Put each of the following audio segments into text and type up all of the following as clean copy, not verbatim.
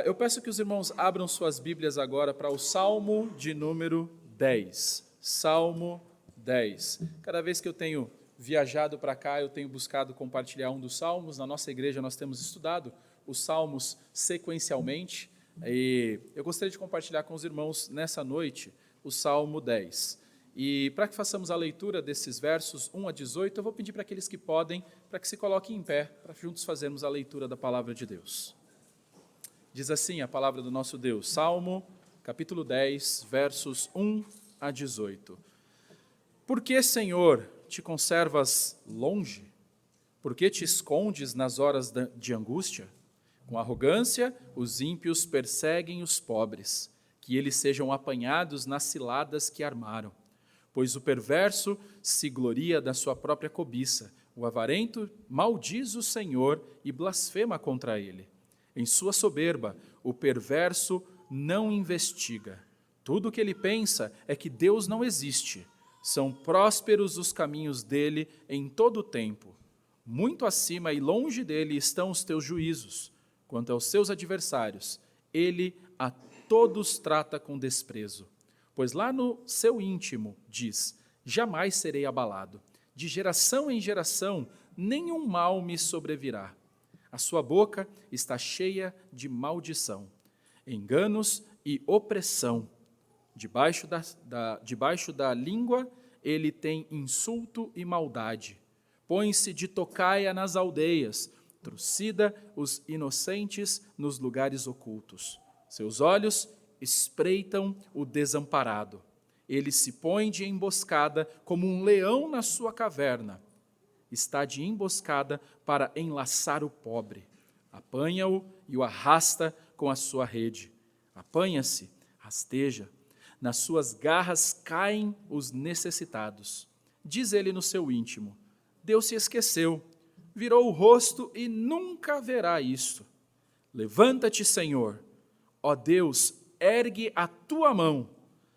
Eu peço que os irmãos abram suas Bíblias agora para o Salmo de número 10. Salmo 10. Cada vez que eu tenho viajado para cá, eu tenho buscado compartilhar um dos salmos. Na nossa igreja nós temos estudado os salmos sequencialmente. E eu gostaria de compartilhar com os irmãos nessa noite o Salmo 10. E para que façamos a leitura desses versos 1 a 18, eu vou pedir para aqueles que podem, para que se coloquem em pé, para juntos fazermos a leitura da palavra de Deus. Diz assim a palavra do nosso Deus, Salmo, capítulo 10, versos 1 a 18. Por que, Senhor, te conservas longe? Por que te escondes nas horas de angústia? Com arrogância, os ímpios perseguem os pobres, que eles sejam apanhados nas ciladas que armaram. Pois o perverso se gloria da sua própria cobiça, o avarento maldiz o Senhor e blasfema contra ele. Em sua soberba, o perverso não investiga. Tudo o que ele pensa é que Deus não existe. São prósperos os caminhos dele em todo o tempo. Muito acima e longe dele estão os teus juízos. Quanto aos seus adversários, ele a todos trata com desprezo. Pois lá no seu íntimo diz, jamais serei abalado. De geração em geração, nenhum mal me sobrevirá. A sua boca está cheia de maldição, enganos e opressão. Debaixo da língua ele tem insulto e maldade. Põe-se de tocaia nas aldeias, trucida os inocentes nos lugares ocultos. Seus olhos espreitam o desamparado. Ele se põe de emboscada como um leão na sua caverna. Está de emboscada para enlaçar o pobre. Apanha-o e o arrasta com a sua rede. Apanha-se, rasteja. Nas suas garras caem os necessitados. Diz ele no seu íntimo, Deus se esqueceu, virou o rosto e nunca verá isto. Levanta-te, Senhor. Ó Deus, ergue a tua mão.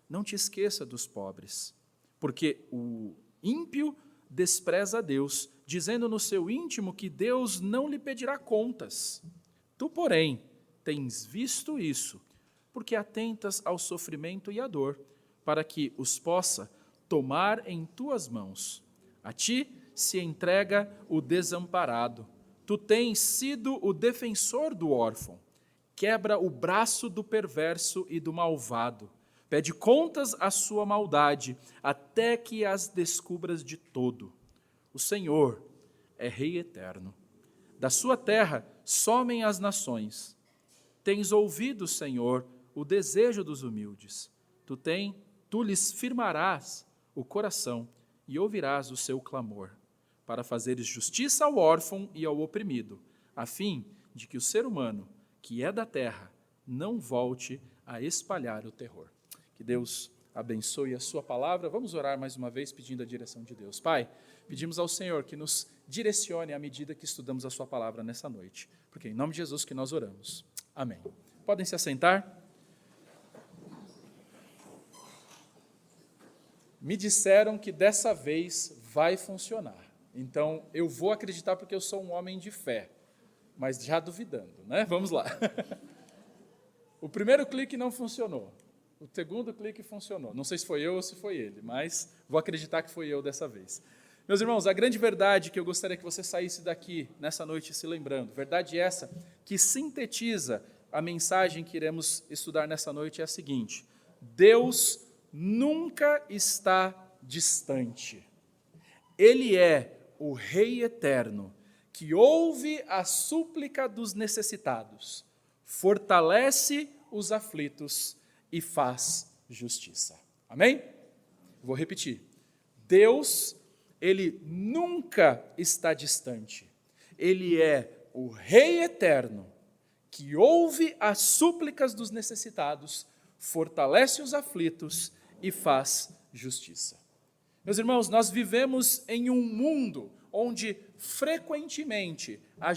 Não te esqueça dos pobres, porque o ímpio despreza a Deus, dizendo no seu íntimo que Deus não lhe pedirá contas. Tu, porém, tens visto isso, porque atentas ao sofrimento e à dor, para que os possa tomar em tuas mãos. A ti se entrega o desamparado. Tu tens sido o defensor do órfão. Quebra o braço do perverso e do malvado. Pede contas à sua maldade, até que as descubras de todo. O Senhor é Rei eterno. Da sua terra somem as nações. Tens ouvido, Senhor, o desejo dos humildes. Tu lhes firmarás o coração e ouvirás o seu clamor, para fazeres justiça ao órfão e ao oprimido, a fim de que o ser humano, que é da terra, não volte a espalhar o terror. Que Deus abençoe a sua palavra. Vamos orar mais uma vez pedindo a direção de Deus. Pai, pedimos ao Senhor que nos direcione à medida que estudamos a sua palavra nessa noite, porque é em nome de Jesus que nós oramos. Amém. Podem se assentar? Me disseram que dessa vez vai funcionar. Então, eu vou acreditar porque eu sou um homem de fé, mas já duvidando, né? Vamos lá. O primeiro clique não funcionou. O segundo clique funcionou. Não sei se foi eu ou se foi ele, mas vou acreditar que foi eu dessa vez. Meus irmãos, a grande verdade que eu gostaria que você saísse daqui nessa noite se lembrando, verdade essa que sintetiza a mensagem que iremos estudar nessa noite é a seguinte: Deus nunca está distante. Ele é o Rei eterno, que ouve a súplica dos necessitados, fortalece os aflitos e faz justiça. Amém? Vou repetir. Deus, ele nunca está distante. Ele é o Rei eterno, que ouve as súplicas dos necessitados, fortalece os aflitos e faz justiça. Meus irmãos, nós vivemos em um mundo onde frequentemente a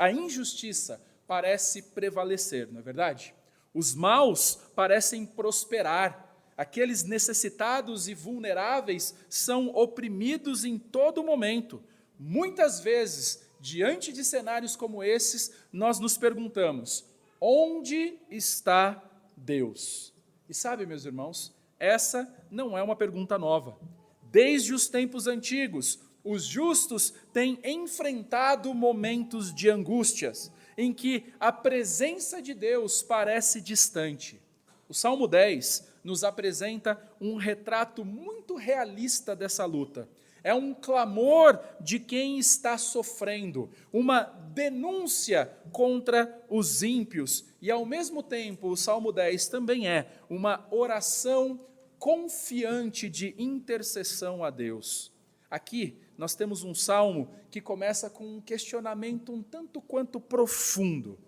injustiça parece prevalecer, não é verdade? Os maus parecem prosperar, aqueles necessitados e vulneráveis são oprimidos em todo momento. Muitas vezes, diante de cenários como esses, nós nos perguntamos: Onde está Deus? E sabe, meus irmãos, essa não é uma pergunta nova. Desde os tempos antigos, os justos têm enfrentado momentos de angústias, em que a presença de Deus parece distante. O Salmo 10 nos apresenta um retrato muito realista dessa luta. É um clamor de quem está sofrendo, uma denúncia contra os ímpios, e ao mesmo tempo o Salmo 10 também é uma oração confiante de intercessão a Deus. Aqui nós temos um salmo que começa com um questionamento um tanto quanto profundo,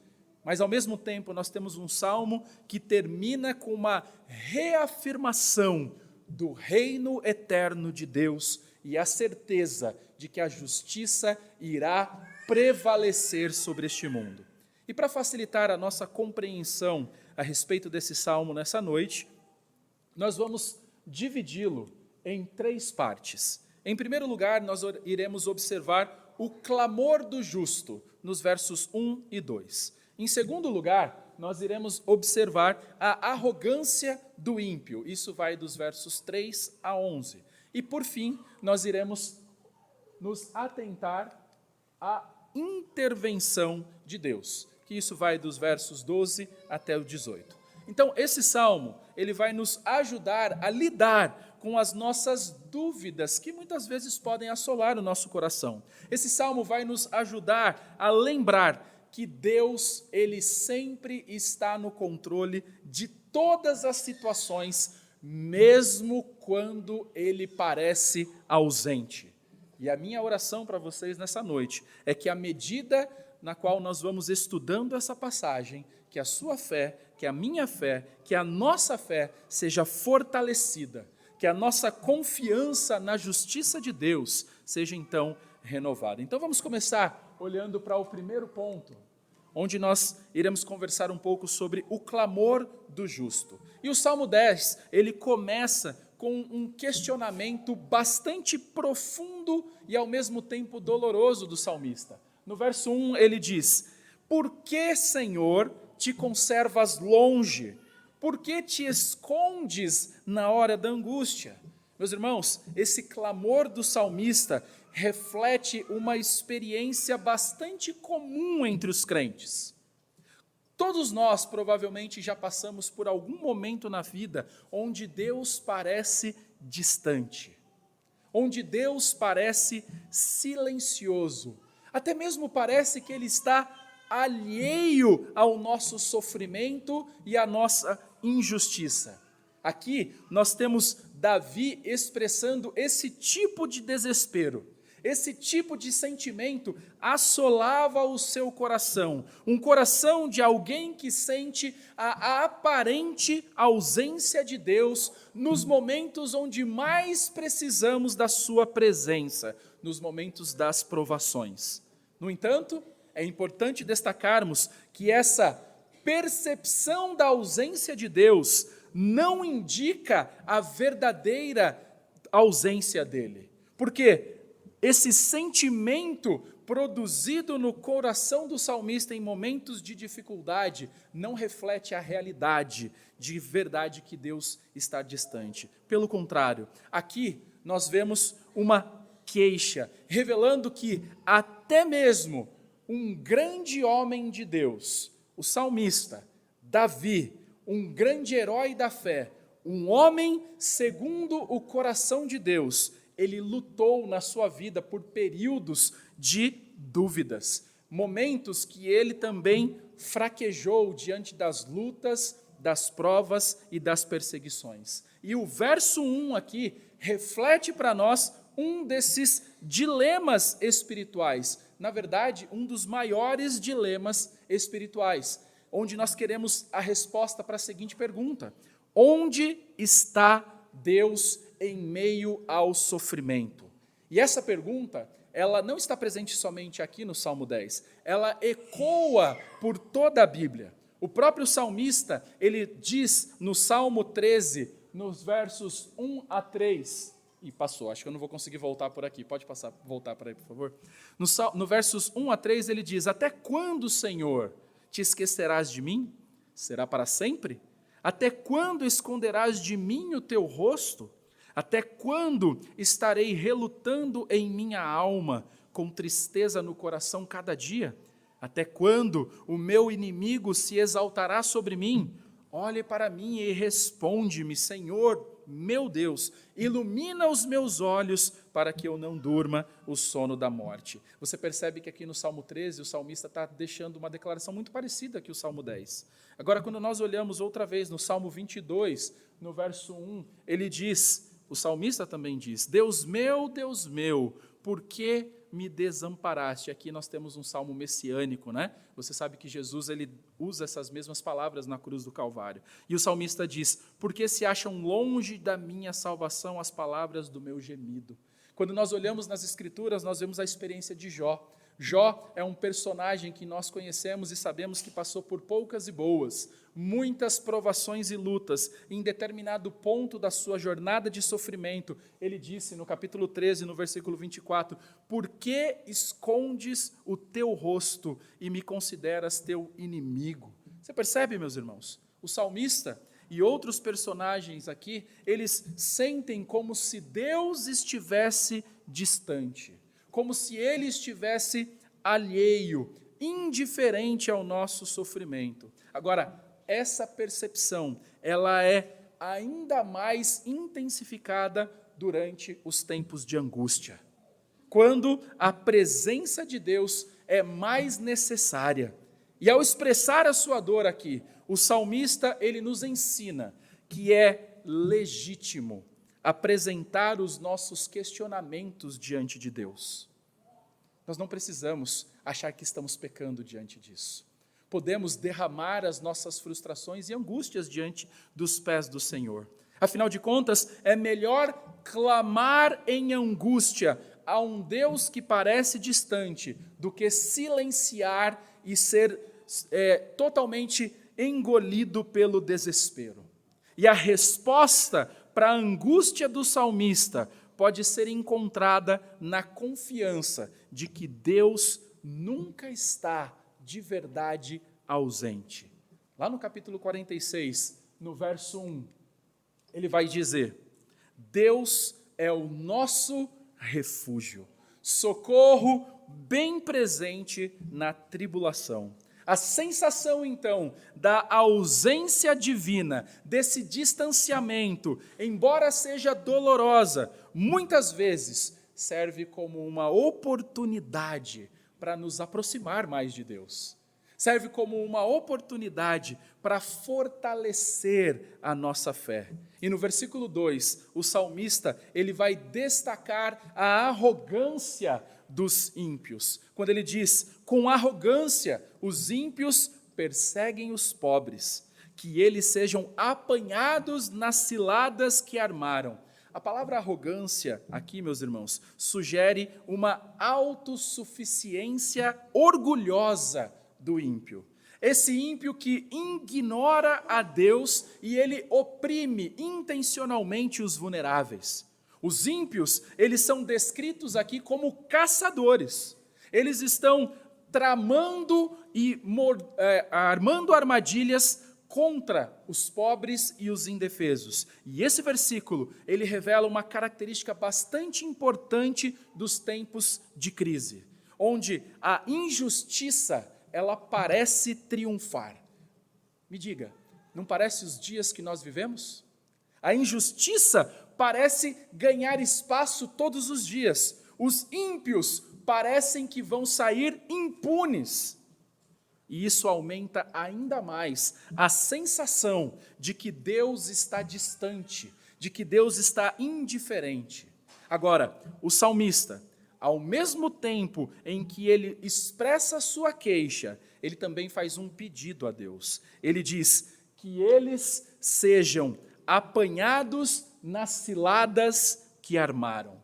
mas ao mesmo tempo nós temos um salmo que termina com uma reafirmação do reino eterno de Deus e a certeza de que a justiça irá prevalecer sobre este mundo. E para facilitar a nossa compreensão a respeito desse salmo nessa noite, nós vamos dividi-lo em 3 partes. Em primeiro lugar, nós iremos observar o clamor do justo, nos versos 1 e 2. Em segundo lugar, nós iremos observar a arrogância do ímpio. Isso vai dos versos 3 a 11. E, por fim, nós iremos nos atentar à intervenção de Deus, que isso vai dos versos 12 até o 18. Então, esse salmo, ele vai nos ajudar a lidar com as nossas dúvidas, que muitas vezes podem assolar o nosso coração. Esse salmo vai nos ajudar a lembrar que Deus, ele sempre está no controle de todas as situações, mesmo quando ele parece ausente. E a minha oração para vocês nessa noite é que, à medida na qual nós vamos estudando essa passagem, que a sua fé, que a minha fé, que a nossa fé seja fortalecida, que a nossa confiança na justiça de Deus seja então renovada. Então vamos começar olhando para o primeiro ponto, onde nós iremos conversar um pouco sobre o clamor do justo. E o Salmo 10, ele começa com um questionamento bastante profundo e ao mesmo tempo doloroso do salmista. No verso 1 ele diz: "Por que, Senhor, te conservas longe? Por que te escondes na hora da angústia?" Meus irmãos, esse clamor do salmista reflete uma experiência bastante comum entre os crentes. Todos nós provavelmente já passamos por algum momento na vida onde Deus parece distante, onde Deus parece silencioso, até mesmo parece que Ele está alheio ao nosso sofrimento e à nossa injustiça. Aqui nós temos Davi expressando esse tipo de desespero. Esse tipo de sentimento assolava o seu coração, um coração de alguém que sente a aparente ausência de Deus nos momentos onde mais precisamos da sua presença, nos momentos das provações. No entanto, é importante destacarmos que essa percepção da ausência de Deus não indica a verdadeira ausência dele, porque esse sentimento produzido no coração do salmista em momentos de dificuldade não reflete a realidade de verdade que Deus está distante. Pelo contrário, aqui nós vemos uma queixa, revelando que até mesmo um grande homem de Deus, o salmista, Davi, um grande herói da fé, um homem segundo o coração de Deus, ele lutou na sua vida por períodos de dúvidas, momentos que ele também fraquejou diante das lutas, das provas e das perseguições. E o verso 1 aqui reflete para nós um desses dilemas espirituais, na verdade, um dos maiores dilemas espirituais, onde nós queremos a resposta para a seguinte pergunta: onde está Deus em meio ao sofrimento? E essa pergunta, ela não está presente somente aqui no Salmo 10, ela ecoa por toda a Bíblia. O próprio salmista, ele diz no Salmo 13, nos versos 1 a 3, e passou, acho que eu não vou conseguir voltar por aqui, pode voltar para aí, por favor? No versos 1 a 3 ele diz: "Até quando, Senhor, Te esquecerás de mim? Será para sempre? Até quando esconderás de mim o teu rosto? Até quando estarei relutando em minha alma, com tristeza no coração cada dia? Até quando o meu inimigo se exaltará sobre mim? Olhe para mim e responde-me, Senhor, meu Deus, ilumina os meus olhos para que eu não durma o sono da morte. Você percebe que aqui no Salmo 13 o salmista está deixando uma declaração muito parecida que o Salmo 10. Agora, quando nós olhamos outra vez no Salmo 22, no verso 1, ele diz, o salmista também diz, Deus meu, por que me desamparaste? Aqui nós temos um salmo messiânico, né? Você sabe que Jesus ele usa essas mesmas palavras na cruz do Calvário. E o salmista diz, porque se acham longe da minha salvação as palavras do meu gemido. Quando nós olhamos nas Escrituras, nós vemos a experiência de Jó. Jó é um personagem que nós conhecemos e sabemos que passou por poucas e boas, muitas provações e lutas. Em determinado ponto da sua jornada de sofrimento, ele disse no capítulo 13, no versículo 24, por que escondes o teu rosto e me consideras teu inimigo? Você percebe, meus irmãos? O salmista e outros personagens aqui, eles sentem como se Deus estivesse distante, como se ele estivesse alheio, indiferente ao nosso sofrimento. Agora, essa percepção, ela é ainda mais intensificada durante os tempos de angústia, quando a presença de Deus é mais necessária. E ao expressar a sua dor aqui, o salmista, ele nos ensina que é legítimo apresentar os nossos questionamentos diante de Deus. Nós não precisamos achar que estamos pecando diante disso. Podemos derramar as nossas frustrações e angústias diante dos pés do Senhor. Afinal de contas, é melhor clamar em angústia a um Deus que parece distante do que silenciar e ser totalmente engolido pelo desespero. E a resposta para a angústia do salmista pode ser encontrada na confiança de que Deus nunca está de verdade ausente. Lá no capítulo 46, no verso 1, ele vai dizer, Deus é o nosso refúgio, socorro bem presente na tribulação. A sensação, então, da ausência divina, desse distanciamento, embora seja dolorosa, muitas vezes serve como uma oportunidade para nos aproximar mais de Deus. Serve como uma oportunidade para fortalecer a nossa fé. E no versículo 2, o salmista, ele vai destacar a arrogância dos ímpios. Quando ele diz, com arrogância, os ímpios perseguem os pobres, que eles sejam apanhados nas ciladas que armaram. A palavra arrogância aqui, meus irmãos, sugere uma autossuficiência orgulhosa do ímpio. Esse ímpio que ignora a Deus e ele oprime intencionalmente os vulneráveis. Os ímpios, eles são descritos aqui como caçadores. Eles estão tramando e armando armadilhas contra os pobres e os indefesos. E esse versículo, ele revela uma característica bastante importante dos tempos de crise, onde a injustiça, ela parece triunfar. Me diga, não parece os dias que nós vivemos? A injustiça parece ganhar espaço todos os dias. Os ímpios parecem que vão sair impunes. E isso aumenta ainda mais a sensação de que Deus está distante, de que Deus está indiferente. Agora, o salmista, ao mesmo tempo em que ele expressa a sua queixa, ele também faz um pedido a Deus. Ele diz que eles sejam apanhados nas ciladas que armaram.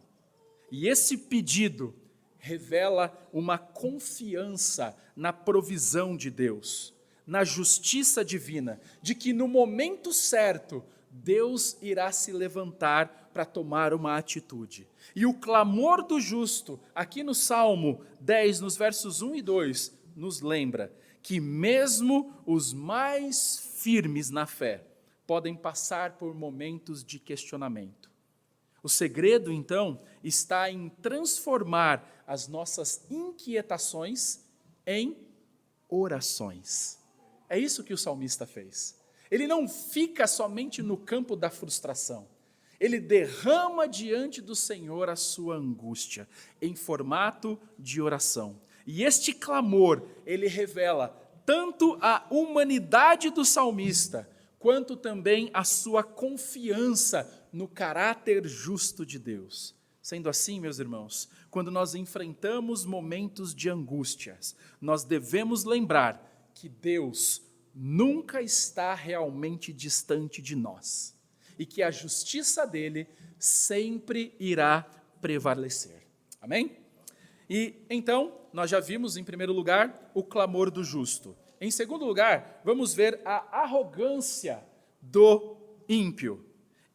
E esse pedido revela uma confiança na provisão de Deus, na justiça divina, de que no momento certo, Deus irá se levantar para tomar uma atitude. E o clamor do justo, aqui no Salmo 10, nos versos 1 e 2, nos lembra que mesmo os mais firmes na fé podem passar por momentos de questionamento. O segredo, então, está em transformar as nossas inquietações em orações. É isso que o salmista fez. Ele não fica somente no campo da frustração. Ele derrama diante do Senhor a sua angústia, em formato de oração. E este clamor, ele revela tanto a humanidade do salmista, quanto também a sua confiança no caráter justo de Deus. Sendo assim, meus irmãos, quando nós enfrentamos momentos de angústias, nós devemos lembrar que Deus nunca está realmente distante de nós e que a justiça dele sempre irá prevalecer. Amém? E então, nós já vimos, em primeiro lugar, o clamor do justo. Em segundo lugar, vamos ver a arrogância do ímpio.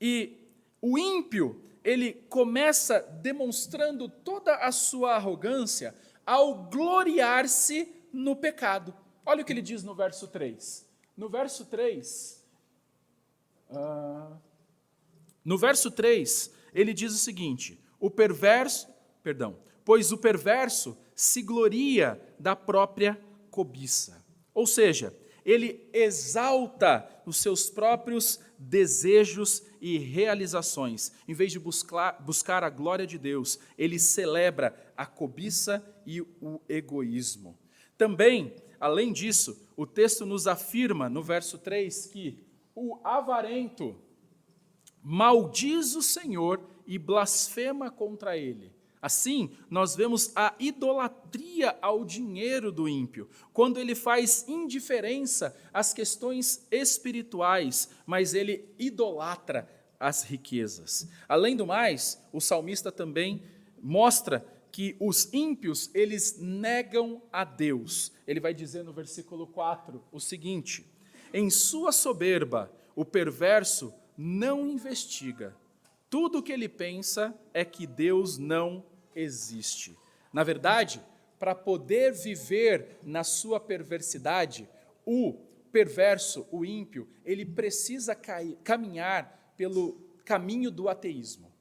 E o ímpio, ele começa demonstrando toda a sua arrogância ao gloriar-se no pecado. Olha o que ele diz no verso 3. No verso 3, ele diz o seguinte: pois o perverso se gloria da própria cobiça. Ou seja, ele exalta os seus próprios desejos e realizações. Em vez de buscar a glória de Deus, ele celebra a cobiça e o egoísmo. Também, além disso, o texto nos afirma, no verso 3, que o avarento maldiz o Senhor e blasfema contra ele. Assim, nós vemos a idolatria ao dinheiro do ímpio, quando ele faz indiferença às questões espirituais, mas ele idolatra as riquezas. Além do mais, o salmista também mostra que os ímpios, eles negam a Deus. Ele vai dizer no versículo 4 o seguinte: em sua soberba, o perverso não investiga. Tudo o que ele pensa é que Deus não existe. Na verdade, para poder viver na sua perversidade, o perverso, o ímpio, ele precisa caminhar pelo caminho do ateísmo.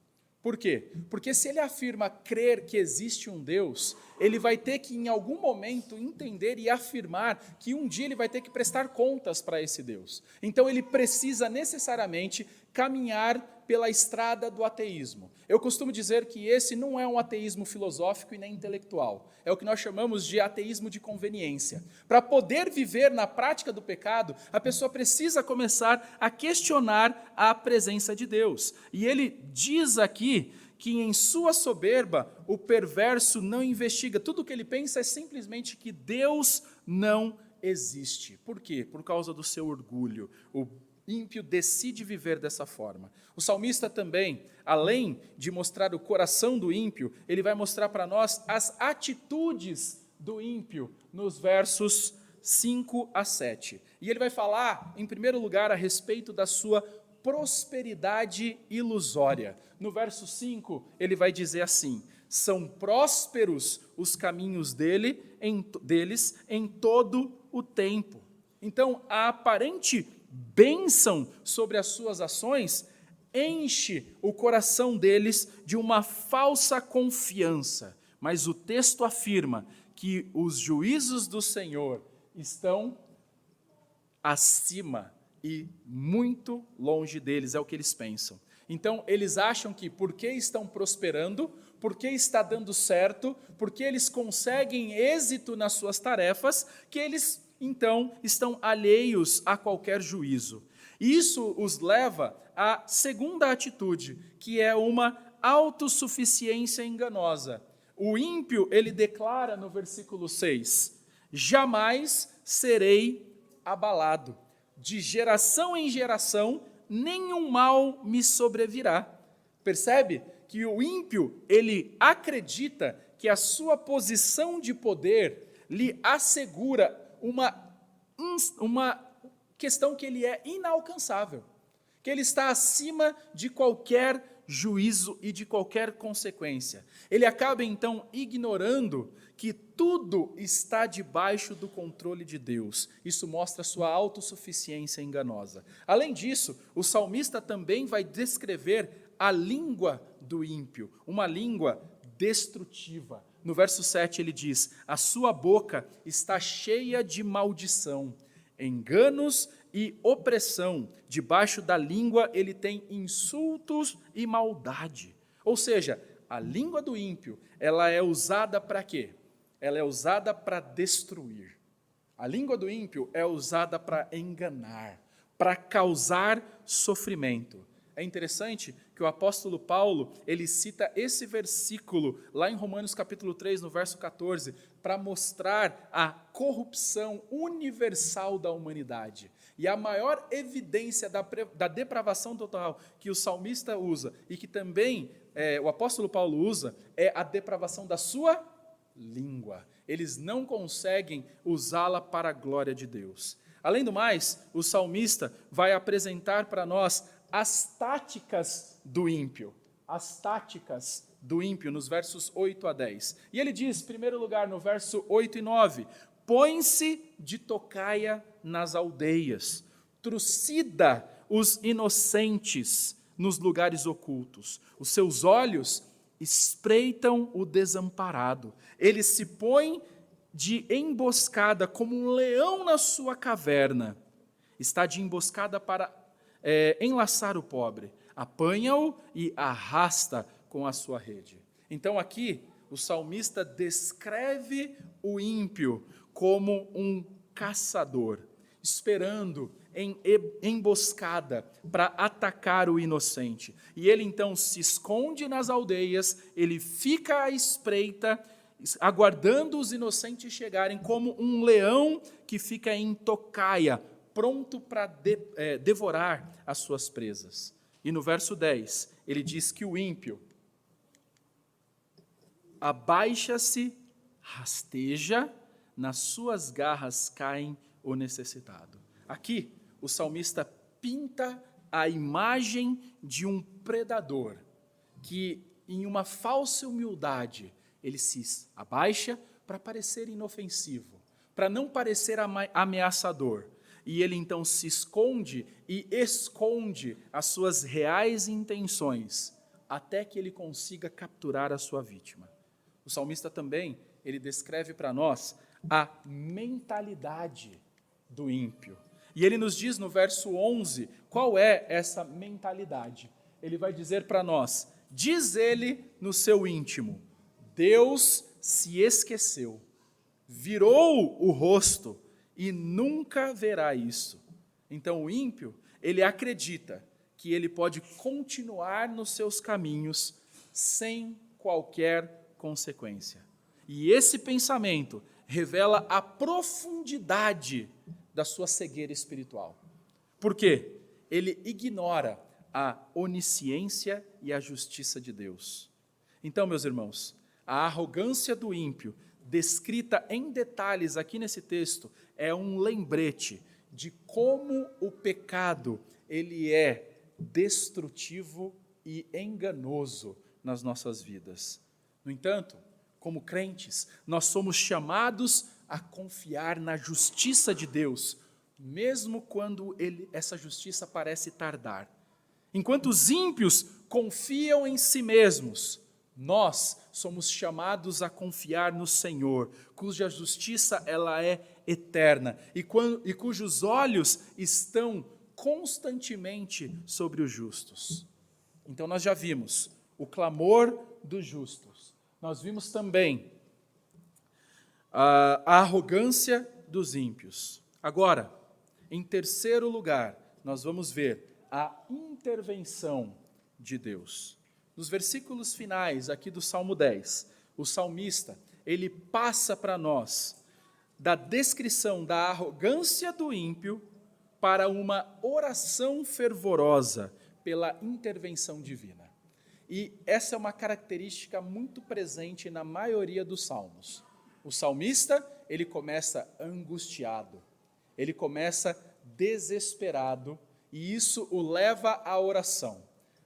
Por quê? Porque se ele afirma crer que existe um Deus, ele vai ter que, em algum momento, entender e afirmar que um dia ele vai ter que prestar contas para esse Deus. Então, ele precisa necessariamente caminhar pela estrada do ateísmo. Eu costumo dizer que esse não é um ateísmo filosófico e nem intelectual. É o que nós chamamos de ateísmo de conveniência. Para poder viver na prática do pecado, a pessoa precisa começar a questionar a presença de Deus. E ele diz aqui que em sua soberba o perverso não investiga. Tudo o que ele pensa é simplesmente que Deus não existe. Por quê? Por causa do seu orgulho. O ímpio decide viver dessa forma. O salmista também, além de mostrar o coração do ímpio, ele vai mostrar para nós as atitudes do ímpio nos versos 5 a 7. E ele vai falar, em primeiro lugar, a respeito da sua prosperidade ilusória. No verso 5, ele vai dizer assim: são prósperos os caminhos deles em todo o tempo. Então, a aparente bênção sobre as suas ações enche o coração deles de uma falsa confiança. Mas o texto afirma que os juízos do Senhor estão acima e muito longe deles, é o que eles pensam. Então, eles acham que porque estão prosperando, porque está dando certo, porque eles conseguem êxito nas suas tarefas, que eles então estão alheios a qualquer juízo. Isso os leva à segunda atitude, que é uma autossuficiência enganosa. O ímpio, ele declara no versículo 6, jamais serei abalado, de geração em geração nenhum mal me sobrevirá. Percebe que o ímpio, ele acredita que a sua posição de poder lhe assegura uma questão que ele é inalcançável, que ele está acima de qualquer juízo e de qualquer consequência. Ele acaba então ignorando que tudo está debaixo do controle de Deus. Isso mostra sua autossuficiência enganosa. Além disso, o salmista também vai descrever a língua do ímpio, uma língua destrutiva. No verso 7 ele diz: a sua boca está cheia de maldição, enganos e opressão. Debaixo da língua ele tem insultos e maldade. Ou seja, a língua do ímpio, ela é usada para quê? Ela é usada para destruir. A língua do ímpio é usada para enganar, para causar sofrimento. É interessante que o apóstolo Paulo, ele cita esse versículo lá em Romanos capítulo 3, no verso 14, para mostrar a corrupção universal da humanidade. E a maior evidência da depravação total que o salmista usa, e que também o apóstolo Paulo usa, é a depravação da sua língua. Eles não conseguem usá-la para a glória de Deus. Além do mais, o salmista vai apresentar para nós as táticas do ímpio. As táticas do ímpio, nos versos 8 a 10. E ele diz, em primeiro lugar, no verso 8 e 9, põe-se de tocaia nas aldeias, trucida os inocentes nos lugares ocultos. Os seus olhos espreitam o desamparado. Ele se põe de emboscada como um leão na sua caverna. Está de emboscada para enlaçar o pobre. Apanha-o e arrasta com a sua rede. Então aqui o salmista descreve o ímpio como um caçador, esperando em emboscada para atacar o inocente. E ele então se esconde nas aldeias, ele fica à espreita, aguardando os inocentes chegarem, como um leão que fica em tocaia, pronto para devorar as suas presas. E no verso 10, ele diz que o ímpio abaixa-se, rasteja, nas suas garras caem o necessitado. Aqui, o salmista pinta a imagem de um predador que, em uma falsa humildade, ele se abaixa para parecer inofensivo, para não parecer ameaçador. E ele então se esconde e esconde as suas reais intenções, até que ele consiga capturar a sua vítima. O salmista também, ele descreve para nós a mentalidade do ímpio. E ele nos diz no verso 11, qual é essa mentalidade? Ele vai dizer para nós, diz ele no seu íntimo, Deus se esqueceu, virou o rosto e nunca verá isso. Então o ímpio, ele acredita que ele pode continuar nos seus caminhos sem qualquer consequência. E esse pensamento revela a profundidade da sua cegueira espiritual. Por quê? Ele ignora a onisciência e a justiça de Deus. Então, meus irmãos, a arrogância do ímpio, descrita em detalhes aqui nesse texto, é um lembrete de como o pecado ele é destrutivo e enganoso nas nossas vidas. No entanto, como crentes, nós somos chamados a confiar na justiça de Deus, mesmo quando essa justiça parece tardar. Enquanto os ímpios confiam em si mesmos, nós somos chamados a confiar no Senhor, cuja justiça ela é eterna e cujos olhos estão constantemente sobre os justos. Então nós já vimos o clamor dos justos. Nós vimos também a arrogância dos ímpios. Agora, em terceiro lugar, nós vamos ver a intervenção de Deus. Nos versículos finais aqui do Salmo 10, o salmista, ele passa para nós da descrição da arrogância do ímpio para uma oração fervorosa pela intervenção divina. E essa é uma característica muito presente na maioria dos salmos. O salmista, ele começa angustiado, ele começa desesperado, e isso o leva à oração.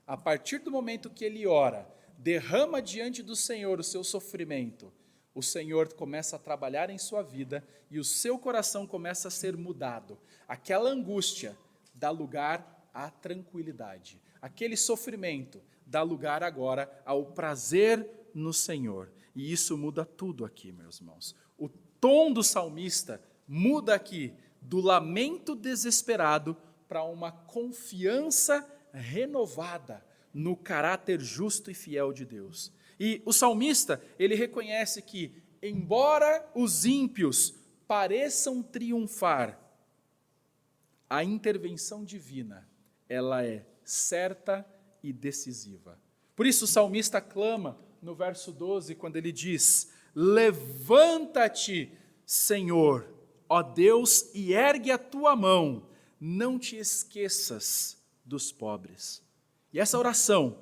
A partir do momento que ele ora, derrama diante do Senhor o seu sofrimento, o Senhor começa a trabalhar em sua vida e o seu coração começa a ser mudado. Aquela angústia dá lugar à tranquilidade. Aquele sofrimento dá lugar agora ao prazer no Senhor. E isso muda tudo aqui, meus irmãos. O tom do salmista muda aqui do lamento desesperado para uma confiança renovada no caráter justo e fiel de Deus. E o salmista, ele reconhece que, embora os ímpios pareçam triunfar, a intervenção divina, ela é certa e decisiva. Por isso o salmista clama no verso 12, quando ele diz: levanta-te, Senhor, ó Deus, e ergue a tua mão, não te esqueças dos pobres. E essa oração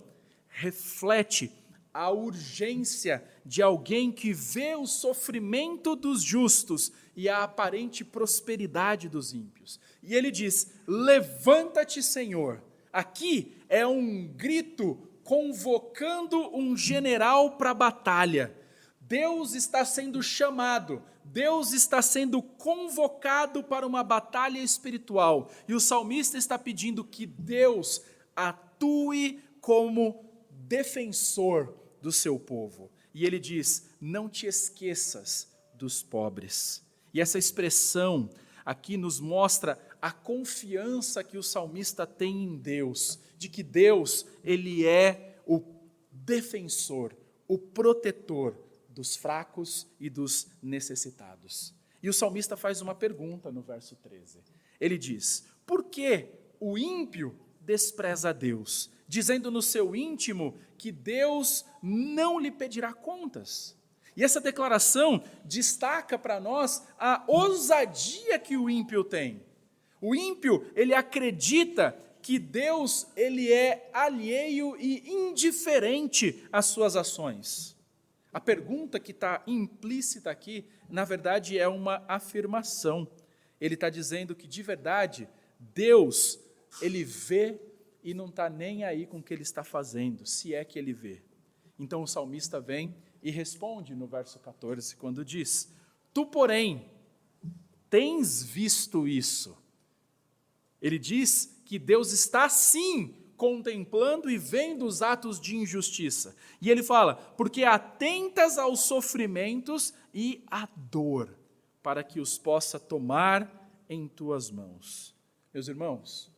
reflete a urgência de alguém que vê o sofrimento dos justos e a aparente prosperidade dos ímpios. E ele diz: levanta-te, Senhor. Aqui é um grito convocando um general para a batalha. Deus está sendo chamado, Deus está sendo convocado para uma batalha espiritual. E o salmista está pedindo que Deus atue como defensor do seu povo. E ele diz: não te esqueças dos pobres. E essa expressão aqui nos mostra a confiança que o salmista tem em Deus, de que Deus, ele é o defensor, o protetor dos fracos e dos necessitados. E o salmista faz uma pergunta no verso 13. Ele diz: por que o ímpio despreza a Deus, dizendo no seu íntimo que Deus não lhe pedirá contas? E essa declaração destaca para nós a ousadia que o ímpio tem. O ímpio, ele acredita que Deus, ele é alheio e indiferente às suas ações. A pergunta que está implícita aqui, na verdade, é uma afirmação. Ele está dizendo que, de verdade, Deus, ele vê e não está nem aí com o que ele está fazendo, se é que ele vê. Então o salmista vem e responde no verso 14, quando diz: tu, porém, tens visto isso. Ele diz que Deus está, sim, contemplando e vendo os atos de injustiça. E ele fala: porque atentas aos sofrimentos e à dor, para que os possa tomar em tuas mãos. Meus irmãos,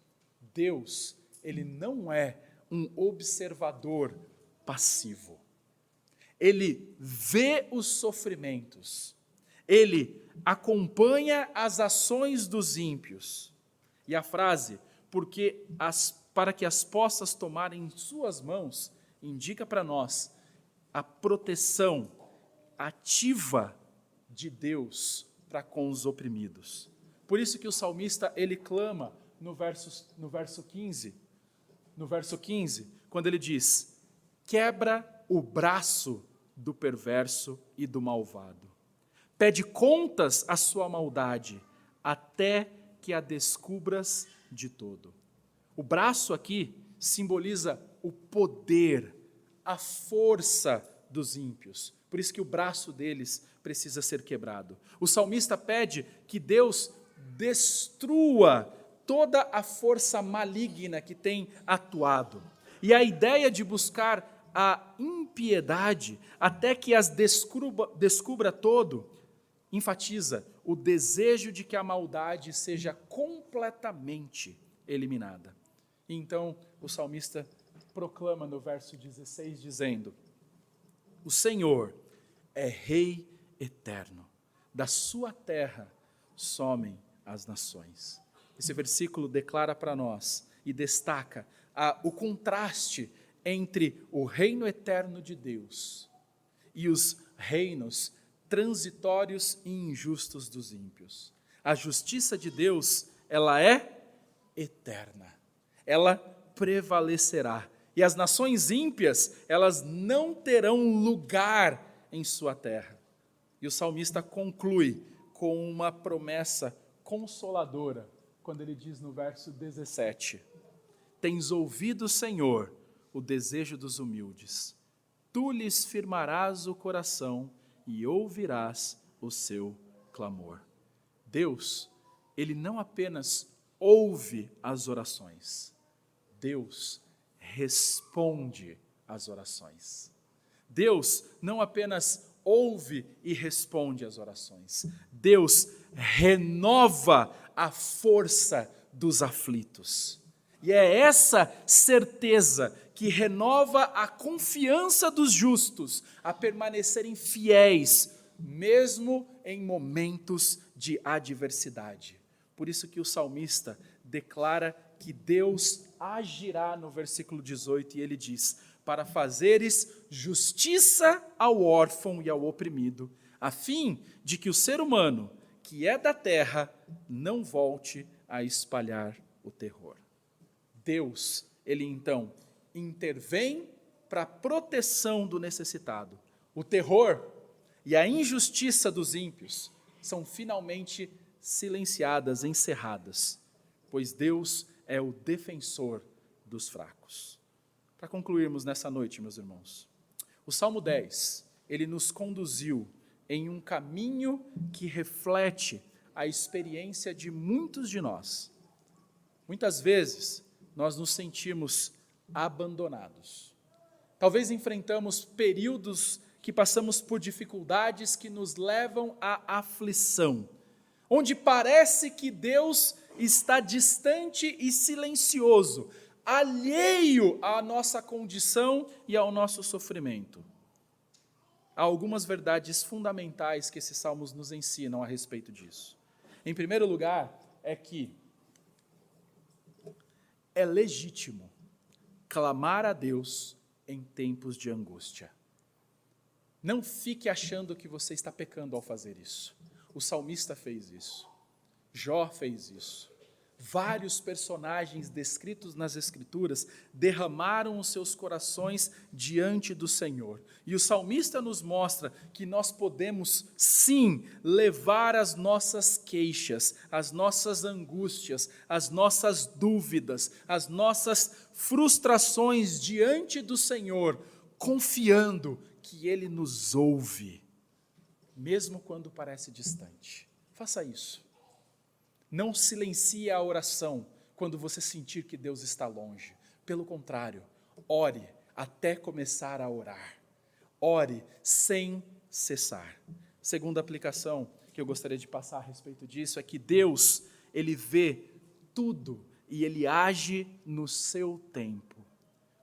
Deus, ele não é um observador passivo. Ele vê os sofrimentos, ele acompanha as ações dos ímpios. E a frase, para que as possas tomar em suas mãos, indica para nós a proteção ativa de Deus para com os oprimidos. Por isso que o salmista, ele clama no verso 15, quando ele diz: quebra o braço do perverso e do malvado. Pede contas à sua maldade, até que a descubras de todo. O braço aqui simboliza o poder, a força dos ímpios. Por isso que o braço deles precisa ser quebrado. O salmista pede que Deus destrua toda a força maligna que tem atuado. E a ideia de buscar a impiedade até que as descubra todo, enfatiza o desejo de que a maldade seja completamente eliminada. E então o salmista proclama no verso 16, dizendo: o Senhor é Rei eterno, da sua terra somem as nações. Esse versículo declara para nós e destaca o contraste entre o reino eterno de Deus e os reinos transitórios e injustos dos ímpios. A justiça de Deus, ela é eterna, ela prevalecerá. E as nações ímpias, elas não terão lugar em sua terra. E o salmista conclui com uma promessa consoladora, quando ele diz no verso 17: tens ouvido, Senhor, o desejo dos humildes. Tu lhes firmarás o coração e ouvirás o seu clamor. Deus, Ele não apenas ouve as orações, Deus responde às orações. Deus não apenas ouve e responde às orações, Deus renova a força dos aflitos. E é essa certeza que renova a confiança dos justos a permanecerem fiéis, mesmo em momentos de adversidade. Por isso que o salmista declara que Deus agirá no versículo 18, e ele diz: para fazeres justiça ao órfão e ao oprimido, a fim de que o ser humano, que é da terra, não volte a espalhar o terror. Deus, Ele então intervém para a proteção do necessitado. O terror e a injustiça dos ímpios são finalmente silenciadas, encerradas, pois Deus é o defensor dos fracos. Para concluirmos nessa noite, meus irmãos, o Salmo 10, ele nos conduziu em um caminho que reflete a experiência de muitos de nós. Muitas vezes, nós nos sentimos abandonados. Talvez enfrentamos períodos que passamos por dificuldades que nos levam à aflição, onde parece que Deus está distante e silencioso, alheio à nossa condição e ao nosso sofrimento. Há algumas verdades fundamentais que esses salmos nos ensinam a respeito disso. Em primeiro lugar, é que é legítimo clamar a Deus em tempos de angústia. Não fique achando que você está pecando ao fazer isso. O salmista fez isso. Jó fez isso. Vários personagens descritos nas Escrituras derramaram os seus corações diante do Senhor. E o salmista nos mostra que nós podemos, sim, levar as nossas queixas, as nossas angústias, as nossas dúvidas, as nossas frustrações diante do Senhor, confiando que Ele nos ouve, mesmo quando parece distante. Faça isso. Não silencie a oração quando você sentir que Deus está longe. Pelo contrário, ore até começar a orar. Ore sem cessar. Segunda aplicação que eu gostaria de passar a respeito disso é que Deus, Ele vê tudo e Ele age no seu tempo.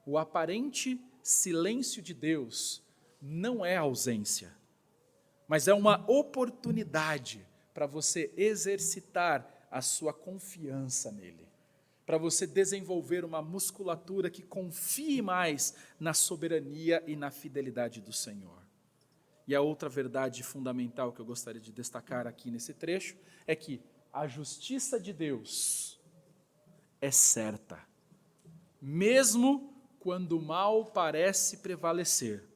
O aparente silêncio de Deus não é ausência, mas é uma oportunidade para você exercitar a sua confiança nele, para você desenvolver uma musculatura que confie mais na soberania e na fidelidade do Senhor. E a outra verdade fundamental que eu gostaria de destacar aqui nesse trecho é que a justiça de Deus é certa, mesmo quando o mal parece prevalecer.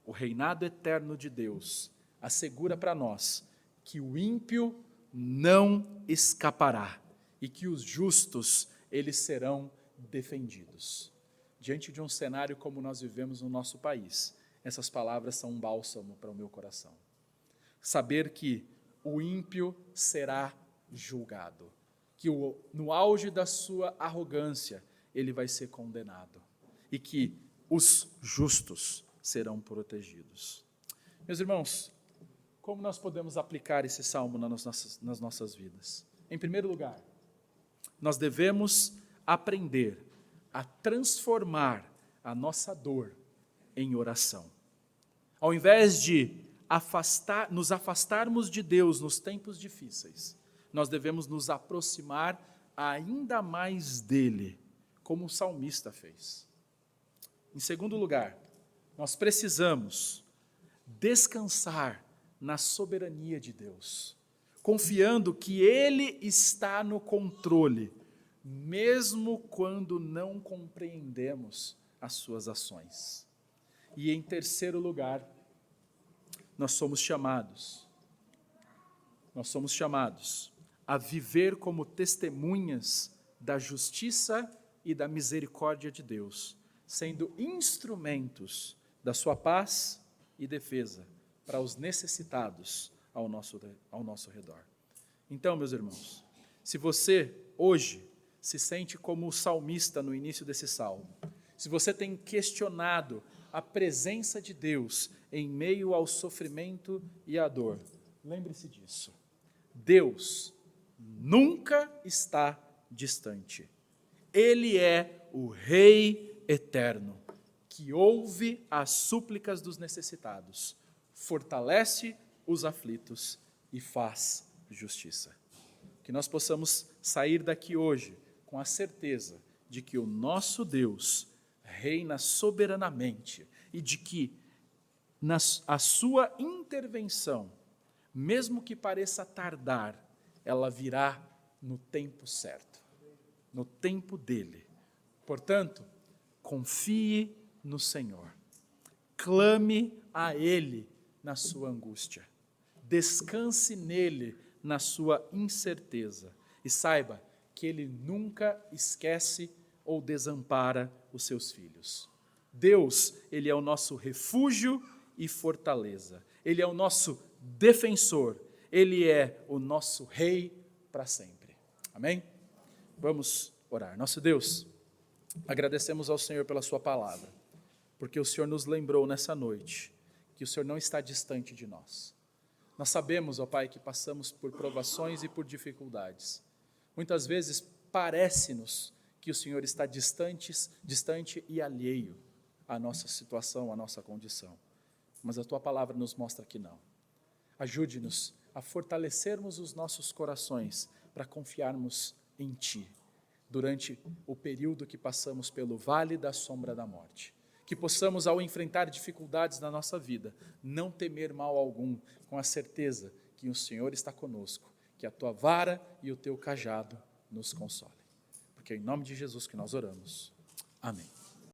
O reinado eterno de Deus assegura para nós que o ímpio não escapará e que os justos, eles serão defendidos. Diante de um cenário como nós vivemos no nosso país, essas palavras são um bálsamo para o meu coração. Saber que o ímpio será julgado, que no auge da sua arrogância, ele vai ser condenado e que os justos serão protegidos. Meus irmãos, como nós podemos aplicar esse salmo nas nossas vidas? Em primeiro lugar, nós devemos aprender a transformar a nossa dor em oração. Ao invés de nos afastarmos de Deus nos tempos difíceis, nós devemos nos aproximar ainda mais dele, como o salmista fez. Em segundo lugar, nós precisamos descansar na soberania de Deus, confiando que Ele está no controle, mesmo quando não compreendemos as suas ações. E em terceiro lugar, nós somos chamados a viver como testemunhas da justiça e da misericórdia de Deus, sendo instrumentos da sua paz e defesa para os necessitados ao nosso redor. Então, meus irmãos, se você hoje se sente como o salmista no início desse salmo, se você tem questionado a presença de Deus em meio ao sofrimento e à dor, lembre-se disso. Deus nunca está distante. Ele é o Rei eterno, que ouve as súplicas dos necessitados, fortalece os aflitos e faz justiça. Que nós possamos sair daqui hoje com a certeza de que o nosso Deus reina soberanamente e de que a sua intervenção, mesmo que pareça tardar, ela virá no tempo certo, no tempo dele. Portanto, confie no Senhor, clame a Ele na sua angústia, descanse nele na sua incerteza e saiba que Ele nunca esquece ou desampara os seus filhos. Deus, Ele é o nosso refúgio e fortaleza. Ele é o nosso defensor. Ele é o nosso Rei para sempre. Amém? Vamos orar. Nosso Deus, agradecemos ao Senhor pela sua palavra, porque o Senhor nos lembrou nessa noite que o Senhor não está distante de nós. Nós sabemos, ó Pai, que passamos por provações e por dificuldades. Muitas vezes parece-nos que o Senhor está distante e alheio à nossa situação, à nossa condição. Mas a Tua palavra nos mostra que não. Ajude-nos a fortalecermos os nossos corações para confiarmos em Ti, durante o período que passamos pelo vale da sombra da morte. Que possamos, ao enfrentar dificuldades na nossa vida, não temer mal algum, com a certeza que o Senhor está conosco, que a Tua vara e o Teu cajado nos consolem. Porque é em nome de Jesus que nós oramos. Amém.